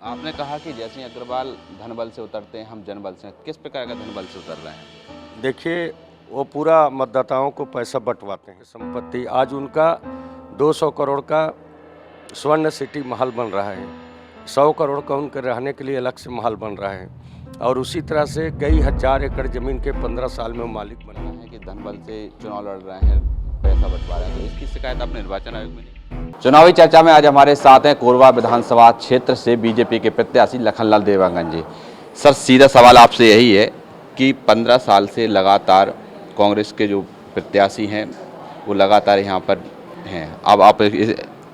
आपने कहा कि जैसे ही अग्रवाल धनबल से उतरते हैं हम जनबल से, किस प्रकार का धनबल से उतर रहे हैं? देखिए, वो पूरा मतदाताओं को पैसा बंटवाते हैं। संपत्ति आज उनका 200 करोड़ का स्वर्ण सिटी महल बन रहा है, 100 करोड़ का उनके रहने के लिए अलग से महल बन रहा है और उसी तरह से कई हजार एकड़ ज़मीन के 15 साल में वो मालिक बन रहा है कि धनबल से चुनाव लड़ रहे हैं, पैसा बंटवा रहे हैं, तो इसकी शिकायत आपने निर्वाचन आयोग में नहीं? चुनावी चर्चा में आज हमारे साथ हैं कोरबा विधानसभा क्षेत्र से बीजेपी के प्रत्याशी लखनलाल देवांगन जी। सर, सीधा सवाल आपसे यही है कि 15 साल से लगातार कांग्रेस के जो प्रत्याशी हैं वो लगातार यहाँ पर हैं। अब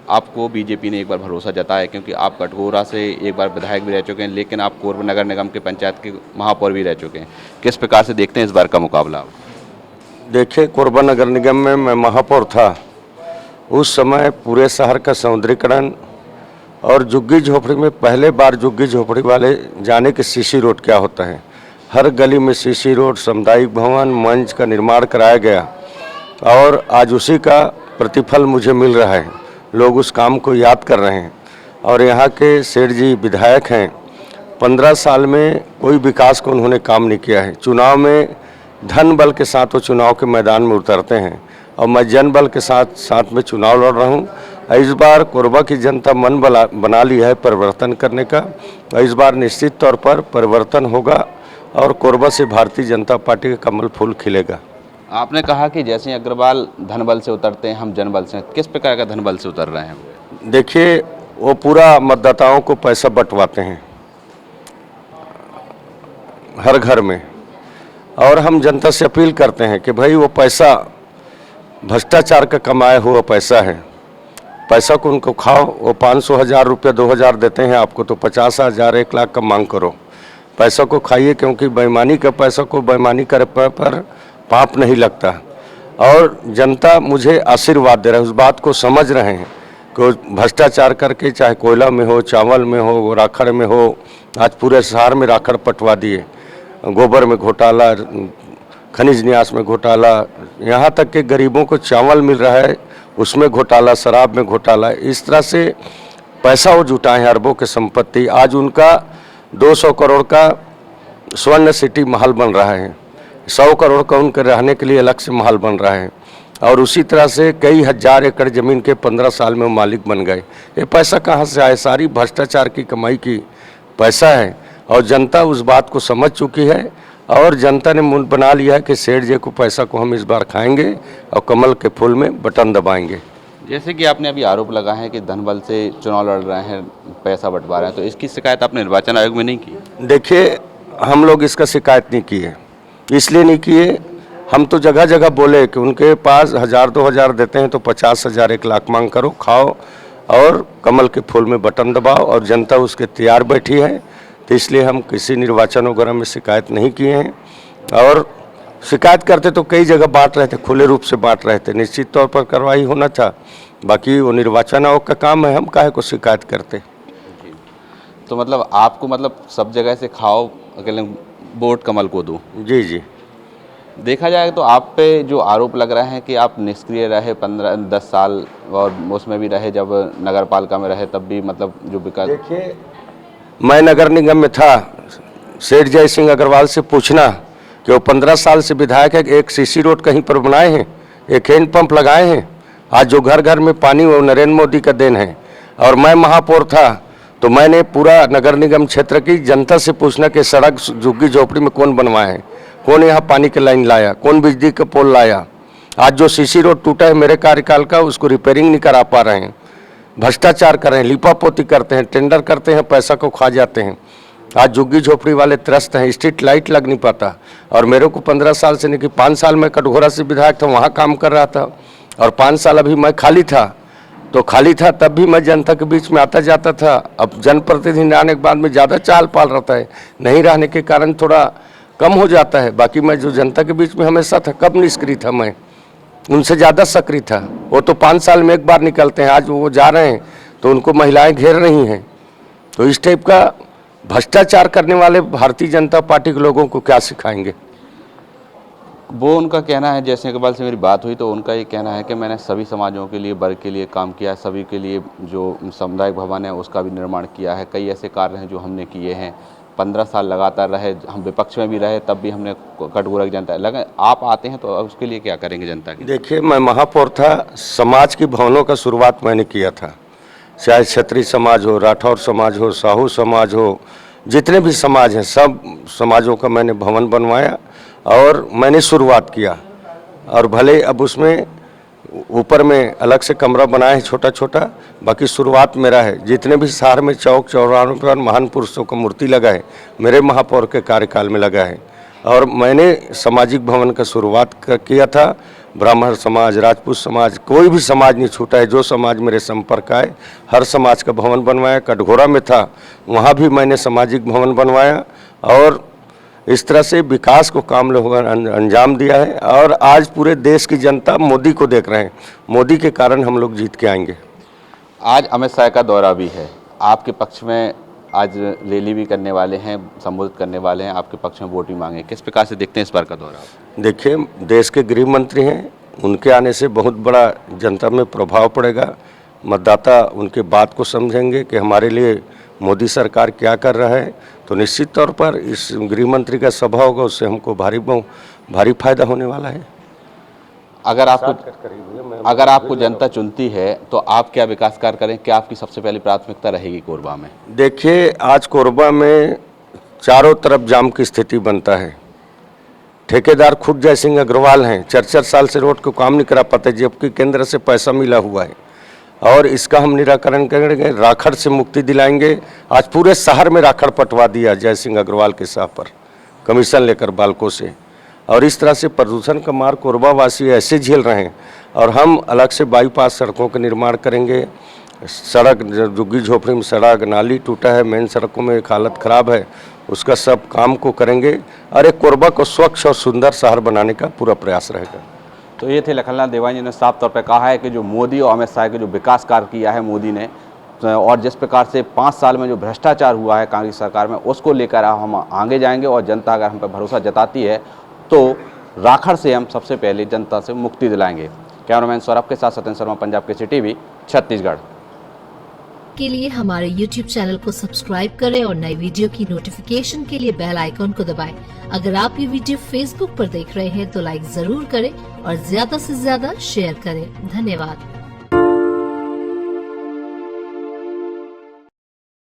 आपको बीजेपी ने एक बार भरोसा जताया क्योंकि आप कटघोरा से एक बार विधायक भी रह चुके हैं, लेकिन आप कोरबा नगर निगम के पंचायत के महापौर भी रह चुके हैं। किस प्रकार से देखते हैं इस बार का मुकाबला? देखिए, कोरबा नगर निगम में मैं महापौर था। उस समय पूरे शहर का सौंदर्यीकरण और झुग्गी झोपड़ी में पहले बार झुग्गी झोपड़ी वाले जाने के सीसी रोड क्या होता है, हर गली में सीसी रोड, सामुदायिक भवन, मंच का निर्माण कराया गया और आज उसी का प्रतिफल मुझे मिल रहा है। लोग उस काम को याद कर रहे हैं और यहाँ के सेठ जी विधायक हैं। 15 साल में कोई विकास को उन्होंने काम नहीं किया है। चुनाव में धन बल के साथ वो चुनाव के मैदान में उतरते हैं और मैं जन बल के साथ में चुनाव लड़ रहा हूँ। इस बार कोरबा की जनता मन बना लिया है परिवर्तन करने का। इस बार निश्चित तौर पर परिवर्तन होगा और कोरबा से भारतीय जनता पार्टी का कमल फूल खिलेगा। आपने कहा कि जैसे ही अग्रवाल धनबल से उतरते हैं हम जनबल से, किस प्रकार का धनबल से उतर रहे हैं? देखिए, वो पूरा मतदाताओं को पैसा बंटवाते हैं हर घर में और हम जनता से अपील करते हैं कि भाई वो पैसा भ्रष्टाचार का कमाया हुआ पैसा है, पैसा को उनको खाओ। वो 500 हज़ार रुपया 2000 देते हैं आपको, तो 50,000 1 लाख का मांग करो। पैसा को खाइए क्योंकि बेईमानी का पैसा को बेईमानी करे पर पाप नहीं लगता। और जनता मुझे आशीर्वाद दे रहा है, उस बात को समझ रहे हैं कि भ्रष्टाचार करके चाहे कोयला में हो, चावल में हो, राखड़ में हो, आज पूरे शहर में राखड़ पटवा दिए, गोबर में घोटाला, खनिज न्यास में घोटाला, यहाँ तक कि गरीबों को चावल मिल रहा है उसमें घोटाला, शराब में घोटाला। इस तरह से पैसा वो जुटाए हैं, अरबों की संपत्ति। आज उनका 200 करोड़ का स्वर्ण सिटी महल बन रहा है, 100 करोड़ का उनके रहने के लिए अलग से महल बन रहा है और उसी तरह से कई हजार एकड़ ज़मीन के 15 साल में मालिक बन गए। ये पैसा कहाँ से आए? सारी भ्रष्टाचार की कमाई की पैसा है और जनता उस बात को समझ चुकी है और जनता ने मुंह बना लिया है कि सेठ जी को पैसा को हम इस बार खाएंगे और कमल के फूल में बटन दबाएंगे। जैसे कि आपने अभी आरोप लगा है कि धनबल से चुनाव लड़ रहे हैं, पैसा बंटवा रहे हैं, तो इसकी शिकायत आपने निर्वाचन आयोग में नहीं की? देखिए, हम लोग इसका शिकायत नहीं किए, इसलिए नहीं किए, हम तो जगह जगह बोले कि उनके पास 1000-2000 देते हैं तो 50,000 1 लाख मांग करो, खाओ और कमल के फूल में बटन दबाओ और जनता उसके तैयार बैठी है। तो इसलिए हम किसी निर्वाचन वगैरह में शिकायत नहीं किए हैं और शिकायत करते तो कई जगह बांट रहे थे, खुले रूप से बांट रहे थे, निश्चित तौर पर कार्रवाई होना था। बाकी वो निर्वाचन आयोग का काम है, हम काहे को शिकायत करते। तो मतलब आपको मतलब सब जगह से खाओ, अकेले वोट कमल को दो? जी जी। देखा जाए तो आप पे जो आरोप लग रहा है कि आप निष्क्रिय रहे 15-10 साल और उसमें भी रहे जब नगर पालिका में रहे तब भी मतलब जो विकास। देखिए, मैं नगर निगम में था, सेठ जय सिंह अग्रवाल से पूछना कि वो 15 साल से विधायक है, एक सीसी रोड कहीं पर बनाए हैं, एक हैंड पंप लगाए हैं? आज जो घर घर में पानी वो नरेंद्र मोदी का देन है। और मैं महापौर था तो मैंने पूरा नगर निगम क्षेत्र की जनता से पूछना कि सड़क झुग्गी झोपड़ी में कौन बनवाए हैं, कौन यहाँ पानी की लाइन लाया, कौन बिजली का पोल लाया। आज जो सीसी रोड टूटा है मेरे कार्यकाल का, उसको रिपेयरिंग नहीं करा पा रहे हैं, भ्रष्टाचार कर रहे हैं, लिपापोती करते हैं, टेंडर करते हैं, पैसा को खा जाते हैं। आज झुग्गी झोपड़ी वाले त्रस्त हैं, स्ट्रीट लाइट लग नहीं पाता। और मेरे को 15 साल से नहीं कि 5 साल मैं कटघोरा से विधायक था, वहाँ काम कर रहा था और 5 साल अभी मैं खाली था, तो खाली था तब भी मैं जनता के बीच में आता जाता था। अब जनप्रतिनिधि आने के बाद में ज़्यादा चाल पाल रहता है, नहीं रहने के कारण थोड़ा कम हो जाता है। बाकी मैं जो जनता के बीच में हमेशा था, कब निष्क्रिय था, मैं उनसे ज़्यादा सक्रिय था। वो तो 5 साल में एक बार निकलते हैं, आज वो जा रहे हैं तो उनको महिलाएं घेर रही हैं। तो इस टाइप का भ्रष्टाचार करने वाले भारतीय जनता पार्टी के लोगों को क्या सिखाएंगे? वो उनका कहना है, जैसे इकबाल से मेरी बात हुई तो उनका ये कहना है कि मैंने सभी समाजों के लिए, वर्ग के लिए काम किया, सभी के लिए जो सामुदायिक भवन है उसका भी निर्माण किया है। कई ऐसे कार्य हैं जो हमने किए हैं। 15 साल लगातार रहे, हम विपक्ष में भी रहे, तब भी हमने कटघोरा की जनता लगे। आप आते हैं तो उसके लिए क्या करेंगे जनता की? देखिए, मैं महापौर था, समाज की भवनों का शुरुआत मैंने किया था। चाहे क्षत्रिय समाज हो, राठौर समाज हो, साहू समाज हो, जितने भी समाज हैं सब समाजों का मैंने भवन बनवाया और मैंने शुरुआत किया। और भले अब उसमें ऊपर में अलग से कमरा बनाया है छोटा छोटा, बाकी शुरुआत मेरा है। जितने भी शहर में चौक चौराहों पर महान पुरुषों का मूर्ति लगा है, मेरे महापौर के कार्यकाल में लगा है। और मैंने सामाजिक भवन का शुरुआत किया था। ब्राह्मण समाज, राजपूत समाज, कोई भी समाज नहीं छूटा है। जो समाज मेरे संपर्क आए, हर समाज का भवन बनवाया। कटघोरा में था, वहाँ भी मैंने सामाजिक भवन बनवाया और इस तरह से विकास को काम लोगों ने अंजाम दिया है। और आज पूरे देश की जनता मोदी को देख रहे हैं। मोदी के कारण हम लोग जीत के आएंगे। आज अमित शाह का दौरा भी है, आपके पक्ष में आज रैली भी करने वाले हैं, संबोधित करने वाले हैं, आपके पक्ष में वोट भी मांगे। किस प्रकार से देखते हैं इस बार का दौरा? देखिए, देश के गृह मंत्री हैं, उनके आने से बहुत बड़ा जनता में प्रभाव पड़ेगा। मतदाता उनके बात को समझेंगे कि हमारे लिए मोदी सरकार क्या कर रहा है। तो निश्चित तौर पर इस गृह मंत्री का सभा होगा, उससे हमको भारी फायदा होने वाला है। अगर आपको जनता चुनती है तो आप क्या विकास कार्य करें? क्या आपकी सबसे पहली प्राथमिकता रहेगी कोरबा में? देखिए, आज कोरबा में चारों तरफ जाम की स्थिति बनता है। ठेकेदार खुद जय सिंह अग्रवाल हैं, 4 साल से रोड को काम नहीं करा पाते, जबकि केंद्र से पैसा मिला हुआ है। और इसका हम निराकरण करेंगे, राखड़ से मुक्ति दिलाएंगे। आज पूरे शहर में राखड़ पटवा दिया जय सिंह अग्रवाल के साह पर, कमीशन लेकर बालकों से। और इस तरह से प्रदूषण का मार कोरबा वासी ऐसे झेल रहे हैं। और हम अलग से बाईपास सड़कों का निर्माण करेंगे। सड़क, झुग्गी झोपड़ी में सड़क, नाली टूटा है, मेन सड़कों में एक हालत ख़राब है, उसका सब काम को करेंगे। और एक कोरबा को स्वच्छ और सुंदर शहर बनाने का पूरा प्रयास रहेगा। तो ये थे लखनलाल देवांगन जी ने साफ तौर पर कहा है कि जो मोदी और अमित शाह के जो विकास कार्य किया है मोदी ने, और जिस प्रकार से 5 साल में जो भ्रष्टाचार हुआ है कांग्रेस सरकार में, उसको लेकर हम आगे जाएंगे। और जनता अगर हम पर भरोसा जताती है तो राखड़ से हम सबसे पहले जनता से मुक्ति दिलाएंगे। कैमरामैन सौरभ के साथ सत्येंद्र शर्मा, पंजाब केसरी टीवी, छत्तीसगढ़। के लिए हमारे YouTube चैनल को सब्सक्राइब करें और नई वीडियो की नोटिफिकेशन के लिए बेल आइकॉन को दबाएं। अगर आप ये वीडियो Facebook पर देख रहे हैं तो लाइक जरूर करें और ज्यादा से ज्यादा शेयर करें। धन्यवाद।